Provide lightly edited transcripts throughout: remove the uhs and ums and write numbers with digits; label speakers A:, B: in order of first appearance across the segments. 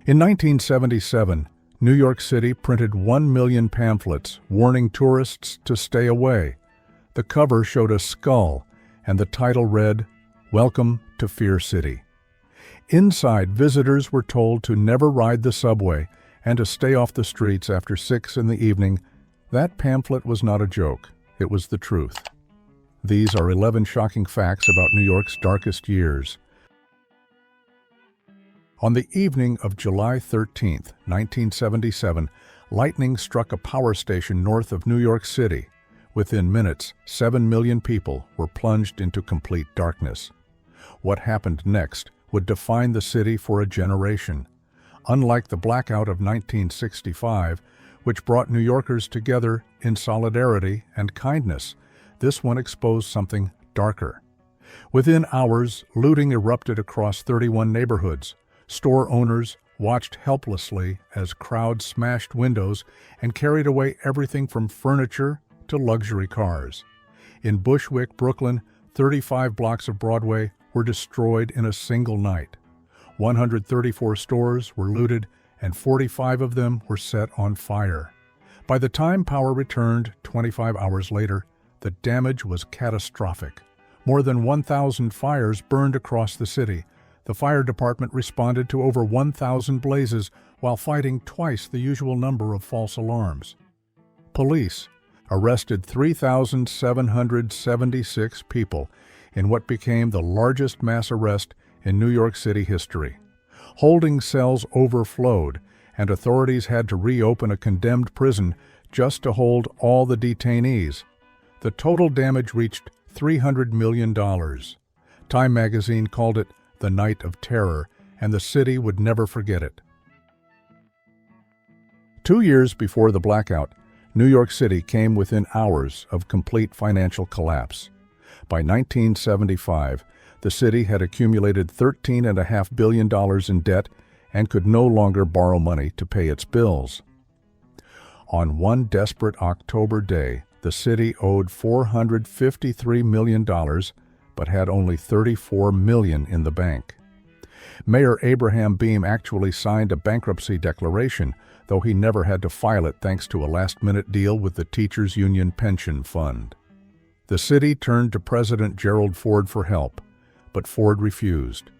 A: In 1977, New York City printed 1 million pamphlets warning tourists to stay away. The cover showed a skull, and the title read, "Welcome to Fear City." Inside, visitors were told to never ride the subway and to stay off the streets after 6 in the evening. That pamphlet was not a joke. It was the truth. These are 11 shocking facts about New York's darkest years. On the evening of July 13, 1977, lightning struck a power station north of New York City. Within minutes, 7 million people were plunged into complete darkness. What happened next would define the city for a generation. Unlike the blackout of 1965, which brought New Yorkers together in solidarity and kindness, this one exposed something darker. Within hours, looting erupted across 31 neighborhoods. Store owners watched helplessly as crowds smashed windows and carried away everything from furniture to luxury cars. In Bushwick, Brooklyn, 35 blocks of Broadway were destroyed in a single night. 134 stores were looted and 45 of them were set on fire. By the time power returned 25 hours later, the damage was catastrophic. More than 1,000 fires burned across the city. The fire department responded to over 1,000 blazes while fighting twice the usual number of false alarms. Police arrested 3,776 people in what became the largest mass arrest in New York City history. Holding cells overflowed, and authorities had to reopen a condemned prison just to hold all the detainees. The total damage reached $300 million. Time magazine called it the Night of Terror, and the city would never forget it. 2 years before the blackout, New York City came within hours of complete financial collapse. By 1975, the city had accumulated $13.5 billion in debt and could no longer borrow money to pay its bills. On one desperate October day, the city owed $453 million, but had only $34 million in the bank. Mayor Abraham Beame actually signed a bankruptcy declaration, though he never had to file it thanks to a last-minute deal with the Teachers Union Pension Fund. The city turned to President Gerald Ford for help, but Ford refused.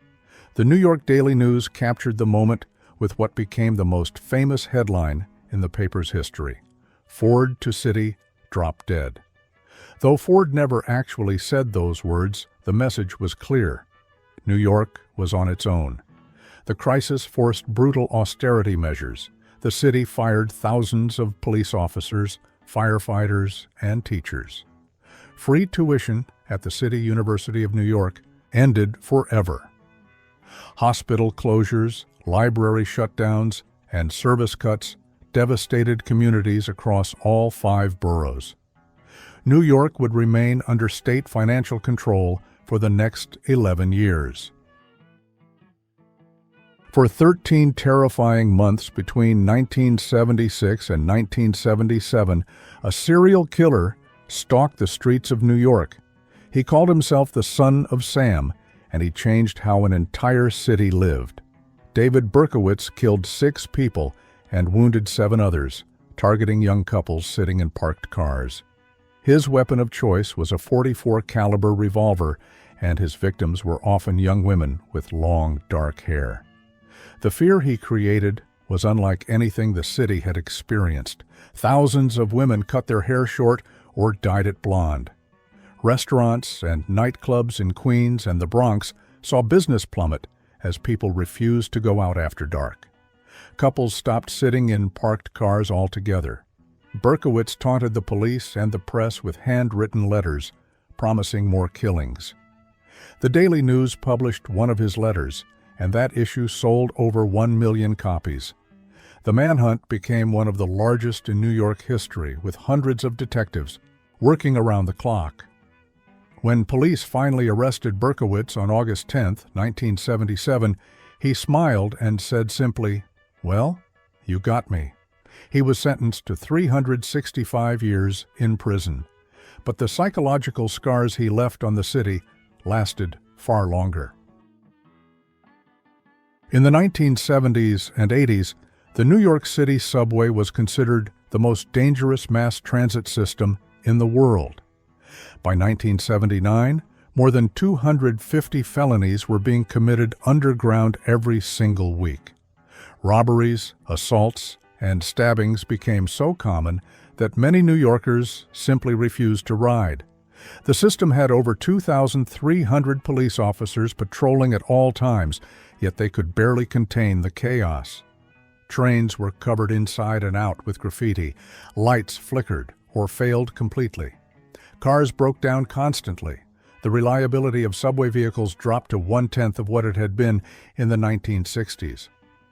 A: The New York Daily News captured the moment with what became the most famous headline in the paper's history: "Ford to City, Drop Dead." Though Ford never actually said those words, the message was clear. New York was on its own. The crisis forced brutal austerity measures. The city fired thousands of police officers, firefighters, and teachers. Free tuition at the City University of New York ended forever. Hospital closures, library shutdowns, and service cuts devastated communities across all 5 boroughs. New York would remain under state financial control for the next 11 years. For 13 terrifying months between 1976 and 1977, a serial killer stalked the streets of New York. He called himself the Son of Sam, and he changed how an entire city lived. David Berkowitz killed 6 people and wounded 7 others, targeting young couples sitting in parked cars. His weapon of choice was a .44 caliber revolver, and his victims were often young women with long, dark hair. The fear he created was unlike anything the city had experienced. Thousands of women cut their hair short or dyed it blonde. Restaurants and nightclubs in Queens and the Bronx saw business plummet as people refused to go out after dark. Couples stopped sitting in parked cars altogether. Berkowitz taunted the police and the press with handwritten letters, promising more killings. The Daily News published one of his letters, and that issue sold over 1 million copies. The manhunt became one of the largest in New York history, with hundreds of detectives working around the clock. When police finally arrested Berkowitz on August 10, 1977, he smiled and said simply, "Well, you got me." He was sentenced to 365 years in prison, but the psychological scars he left on the city lasted far longer. In the 1970s and 80s, the New York City subway was considered the most dangerous mass transit system in the world. By 1979, more than 250 felonies were being committed underground every single week. Robberies, assaults, and stabbings became so common that many New Yorkers simply refused to ride. The system had over 2,300 police officers patrolling at all times, yet they could barely contain the chaos. Trains were covered inside and out with graffiti, lights flickered or failed completely. Cars broke down constantly. The reliability of subway vehicles dropped to 1/10 of what it had been in the 1960s.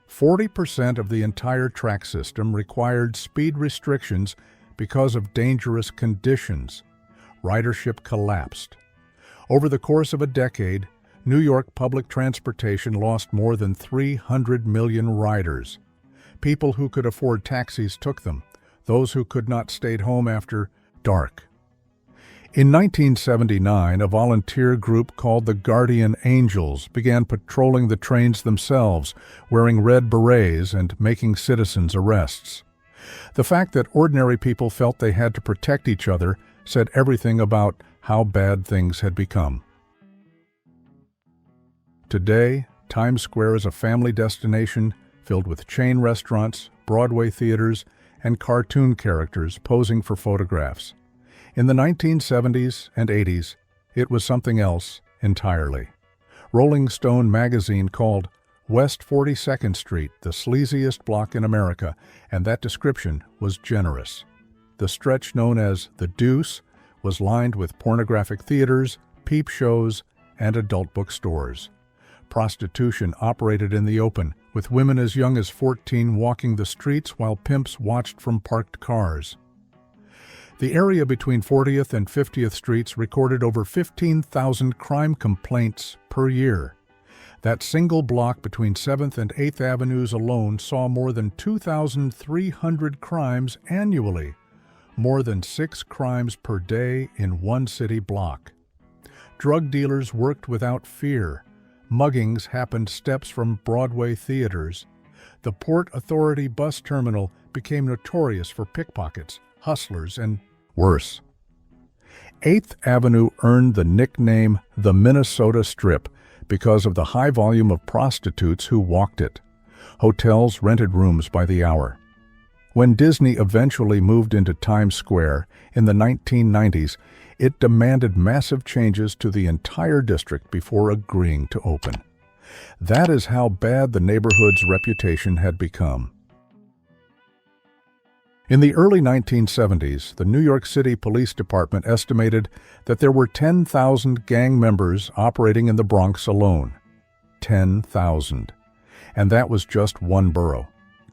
A: 40% of the entire track system required speed restrictions because of dangerous conditions. Ridership collapsed. Over the course of a decade, New York public transportation lost more than 300 million riders. People who could afford taxis took them. Those who could not stayed home after dark. In 1979, a volunteer group called the Guardian Angels began patrolling the trains themselves, wearing red berets and making citizens' arrests. The fact that ordinary people felt they had to protect each other said everything about how bad things had become. Today, Times Square is a family destination filled with chain restaurants, Broadway theaters, and cartoon characters posing for photographs. In the 1970s and 80s, it was something else entirely. Rolling Stone magazine called West 42nd Street the sleaziest block in America, and that description was generous. The stretch known as the Deuce was lined with pornographic theaters, peep shows, and adult bookstores. Prostitution operated in the open, with women as young as 14 walking the streets while pimps watched from parked cars. The area between 40th and 50th Streets recorded over 15,000 crime complaints per year. That single block between 7th and 8th Avenues alone saw more than 2,300 crimes annually, more than 6 crimes per day in one city block. Drug dealers worked without fear. Muggings happened steps from Broadway theaters. The Port Authority bus terminal became notorious for pickpockets, hustlers, and worse. 8th Avenue earned the nickname the Minnesota Strip because of the high volume of prostitutes who walked it. Hotels rented rooms by the hour. When Disney eventually moved into Times Square in the 1990s, it demanded massive changes to the entire district before agreeing to open. That is how bad the neighborhood's reputation had become. In the early 1970s, the New York City Police Department estimated that there were 10,000 gang members operating in the Bronx alone. 10,000. And that was just one borough.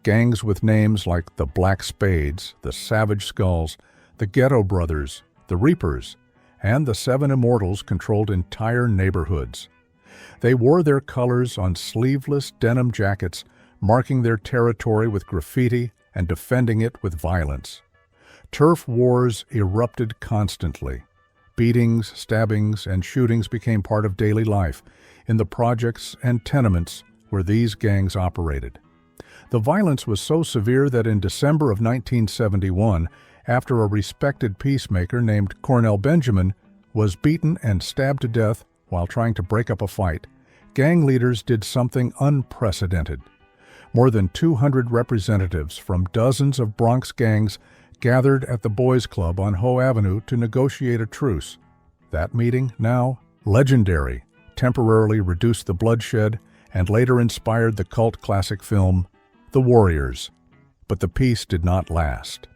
A: Gangs with names like the Black Spades, the Savage Skulls, the Ghetto Brothers, the Reapers, and the Seven Immortals controlled entire neighborhoods. They wore their colors on sleeveless denim jackets, marking their territory with graffiti and defending it with violence. Turf wars erupted constantly. Beatings, stabbings, and shootings became part of daily life in the projects and tenements where these gangs operated. The violence was so severe that in December of 1971, after a respected peacemaker named Cornell Benjamin was beaten and stabbed to death while trying to break up a fight, gang leaders did something unprecedented. More than 200 representatives from dozens of Bronx gangs gathered at the Boys Club on Hoe Avenue to negotiate a truce. That meeting, now legendary, temporarily reduced the bloodshed and later inspired the cult classic film, The Warriors. But the peace did not last.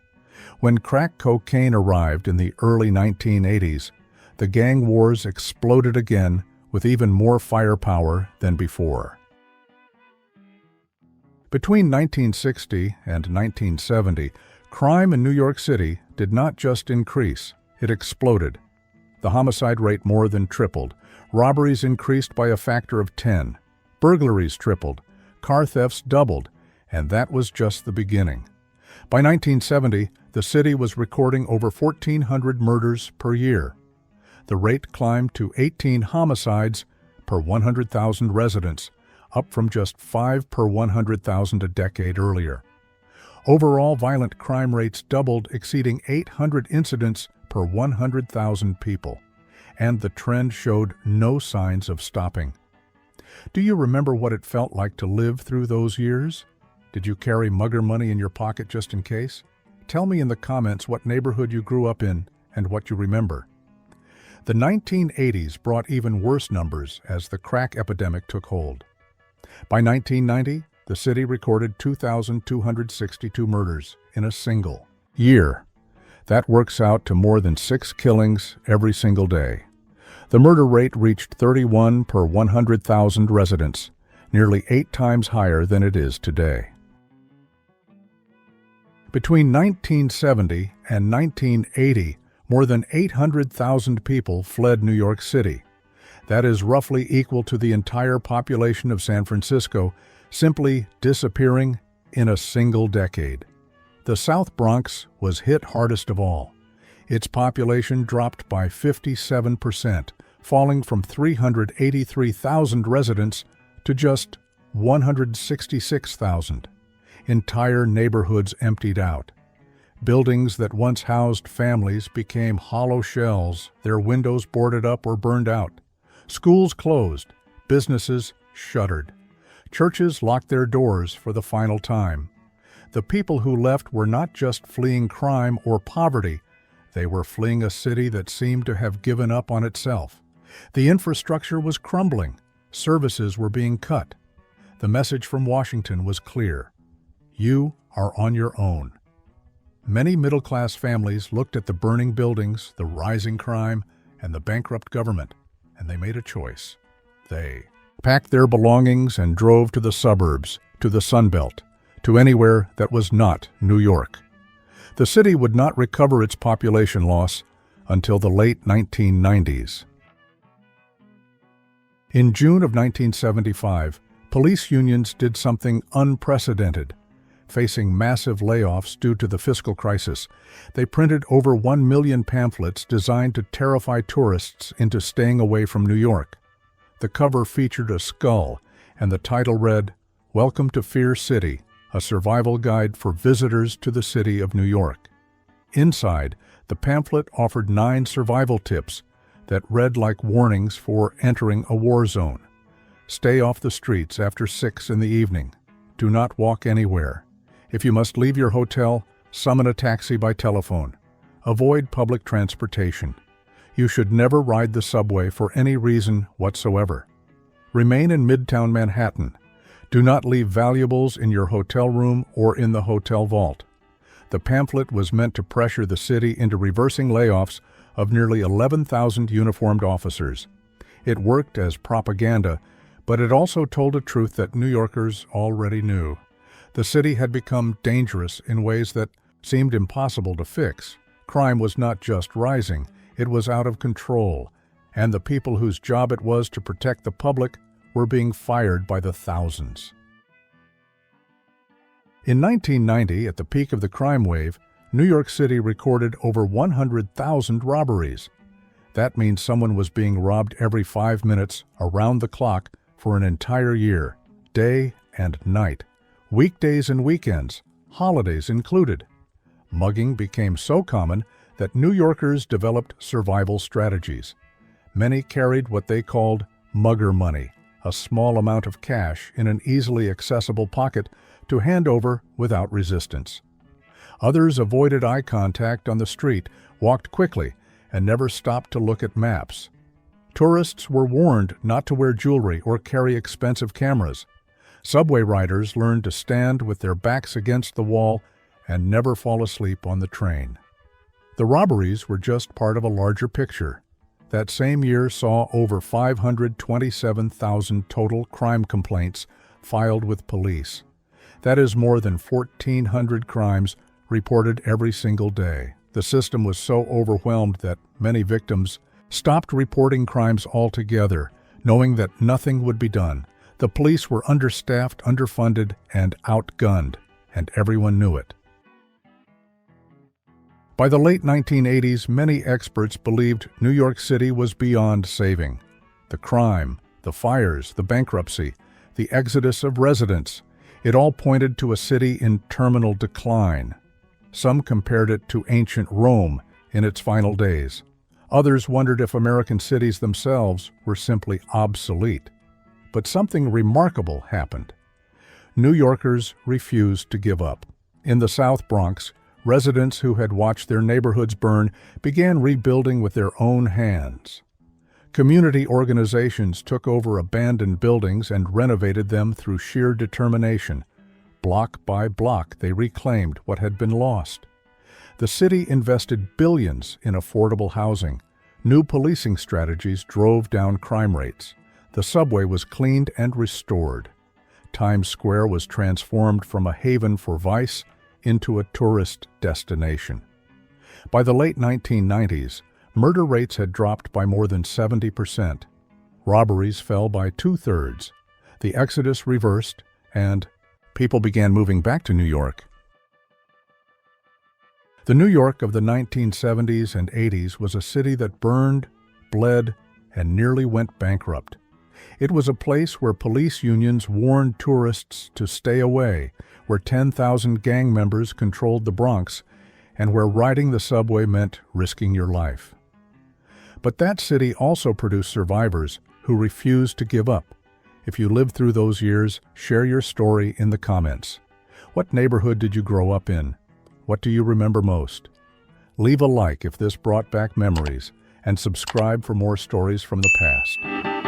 A: When crack cocaine arrived in the early 1980s, the gang wars exploded again with even more firepower than before. Between 1960 and 1970, crime in New York City did not just increase, it exploded. The homicide rate more than tripled, robberies increased by a factor of 10, burglaries tripled, car thefts doubled, and that was just the beginning. By 1970, the city was recording over 1,400 murders per year. The rate climbed to 18 homicides per 100,000 residents, up from just 5 per 100,000 a decade earlier. Overall violent crime rates doubled, exceeding 800 incidents per 100,000 people, and the trend showed no signs of stopping. Do you remember what it felt like to live through those years? Did you carry mugger money in your pocket just in case? Tell me in the comments what neighborhood you grew up in and what you remember. The 1980s brought even worse numbers as the crack epidemic took hold. By 1990, the city recorded 2,262 murders in a single year. That works out to more than 6 killings every single day. The murder rate reached 31 per 100,000 residents, nearly 8 times higher than it is today. Between 1970 and 1980, more than 800,000 people fled New York City. That is roughly equal to the entire population of San Francisco, simply disappearing in a single decade. The South Bronx was hit hardest of all. Its population dropped by 57%, falling from 383,000 residents to just 166,000. Entire neighborhoods emptied out. Buildings that once housed families became hollow shells, their windows boarded up or burned out. Schools closed, businesses shuttered. Churches locked their doors for the final time. The people who left were not just fleeing crime or poverty, they were fleeing a city that seemed to have given up on itself. The infrastructure was crumbling, services were being cut. The message from Washington was clear: you are on your own. Many middle-class families looked at the burning buildings, the rising crime, and the bankrupt government, and they made a choice. They packed their belongings and drove to the suburbs, to the Sun Belt, to anywhere that was not New York. The city would not recover its population loss until the late 1990s. In June of 1975, police unions did something unprecedented. Facing massive layoffs due to the fiscal crisis, they printed over 1 million pamphlets designed to terrify tourists into staying away from New York. The cover featured a skull, and the title read, "Welcome to Fear City, a survival guide for visitors to the city of New York." Inside, the pamphlet offered 9 survival tips that read like warnings for entering a war zone. Stay off the streets after 6 in the evening. Do not walk anywhere. If you must leave your hotel, summon a taxi by telephone. Avoid public transportation. You should never ride the subway for any reason whatsoever. Remain in Midtown Manhattan. Do not leave valuables in your hotel room or in the hotel vault. The pamphlet was meant to pressure the city into reversing layoffs of nearly 11,000 uniformed officers. It worked as propaganda, but it also told a truth that New Yorkers already knew. The city had become dangerous in ways that seemed impossible to fix. Crime was not just rising, it was out of control, and the people whose job it was to protect the public were being fired by the thousands. In 1990, at the peak of the crime wave, New York City recorded over 100,000 robberies. That means someone was being robbed every 5 minutes around the clock for an entire year, day and night. Weekdays and weekends, holidays included. Mugging became so common that New Yorkers developed survival strategies. Many carried what they called mugger money, a small amount of cash in an easily accessible pocket to hand over without resistance. Others avoided eye contact on the street, walked quickly, and never stopped to look at maps. Tourists were warned not to wear jewelry or carry expensive cameras. Subway riders learned to stand with their backs against the wall and never fall asleep on the train. The robberies were just part of a larger picture. That same year saw over 527,000 total crime complaints filed with police. That is more than 1,400 crimes reported every single day. The system was so overwhelmed that many victims stopped reporting crimes altogether, knowing that nothing would be done. The police were understaffed, underfunded, and outgunned, and everyone knew it. By the late 1980s, many experts believed New York City was beyond saving. The crime, the fires, the bankruptcy, the exodus of residents. It all pointed to a city in terminal decline. Some compared it to ancient Rome in its final days. Others wondered if American cities themselves were simply obsolete. But something remarkable happened. New Yorkers refused to give up. In the South Bronx, residents who had watched their neighborhoods burn began rebuilding with their own hands. Community organizations took over abandoned buildings and renovated them through sheer determination. Block by block, they reclaimed what had been lost. The city invested billions in affordable housing. New policing strategies drove down crime rates. The subway was cleaned and restored. Times Square was transformed from a haven for vice into a tourist destination. By the late 1990s, murder rates had dropped by more than 70%. Robberies fell by 2/3. The exodus reversed, and people began moving back to New York. The New York of the 1970s and 80s was a city that burned, bled, and nearly went bankrupt. It was a place where police unions warned tourists to stay away, where 10,000 gang members controlled the Bronx, and where riding the subway meant risking your life. But that city also produced survivors who refused to give up. If you lived through those years, share your story in the comments. What neighborhood did you grow up in? What do you remember most? Leave a like if this brought back memories, and subscribe for more stories from the past.